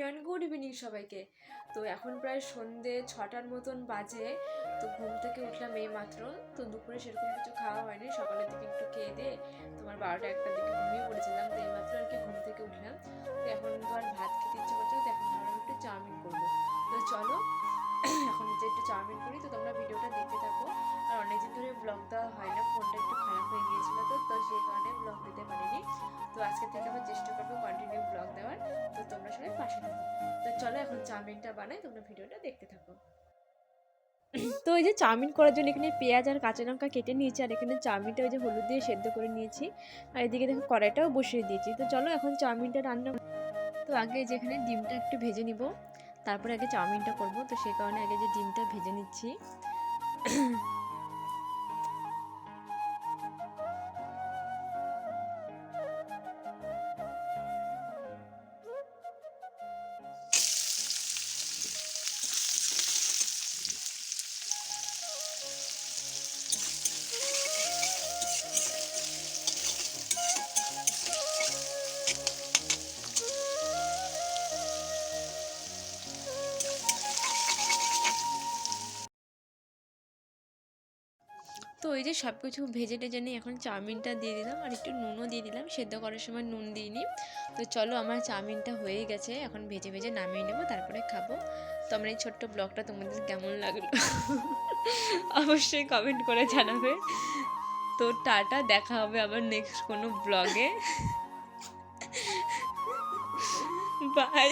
Everyone, good evening সবাইকে। তো এখন প্রায় সন্ধে 6টার মতন বাজে। তো ঘুম থেকে উঠলাম এই মাত্র। তো দুপুরে সেরকম কিছু খাওয়া হয়নি, সকালের দিকে একটু খেয়ে দিয়ে তোমার 12টা-1টার দিকে ঘুমিয়ে পড়েছিলাম। তো এই মাত্র আর কি ঘুম থেকে উঠলাম। তো এখন তো আর ভাত খেতে ইচ্ছে করছে, তো এখন ভাবলাম একটু চাউমিন করবো। তো চলো এখন যে একটু চাউমিন করি। তো তোমরা ভিডিওটা দেখতে থাকো। আর অনেকদিন ধরে ব্লগ দেওয়া হয় না, ফোনটা একটু খারাপ হয়ে গিয়েছিল, তো সেই কারণে ব্লগ দিতে পারিনি। তো আজকে থেকে আবার চেষ্টা করবো কন্টিনিউ ব্লগ দেওয়ার। তো তোমরা সবাই পাশে থাকো। তো চলো এখন চাউমিনটা বানাই, তোমরা ভিডিওটা দেখতে থাকো। তো ওই যে চাউমিন করার জন্য এখানে পেঁয়াজ আর কাঁচা লঙ্কা কেটে নিয়েছি, আর এখানে চাউমিনটা ওই যে হলুদ দিয়ে সেদ্ধ করে নিয়েছি, আর এদিকে দেখো কড়াইটাও বসিয়ে দিয়েছি। তো চলো এখন চাউমিনটা রান্না। তো আগে যেখানে ডিমটা একটু ভেজে নিব, তারপরে আগে চাউমিনটা করব। তো সেই কারণে আগে যে ডিমটা ভেজে নিচ্ছি। তো এই যে সব কিছু ভেজে টেজে নিয়ে এখন চাউমিনটা দিয়ে দিলাম, আর একটু নুনও দিয়ে দিলাম, সেদ্ধ করার সময় নুন দিইনি। তো চলো আমার চাউমিনটা হয়ে গেছে, এখন ভেজে ভেজে নামিয়ে নেবো, তারপরে খাবো। তো আমার এই ছোট্ট ব্লগটা তোমাদের কেমন লাগলো অবশ্যই কমেন্ট করে জানাবে। তো টাটা, দেখা হবে আবার নেক্সট কোনো ব্লগে। বাই।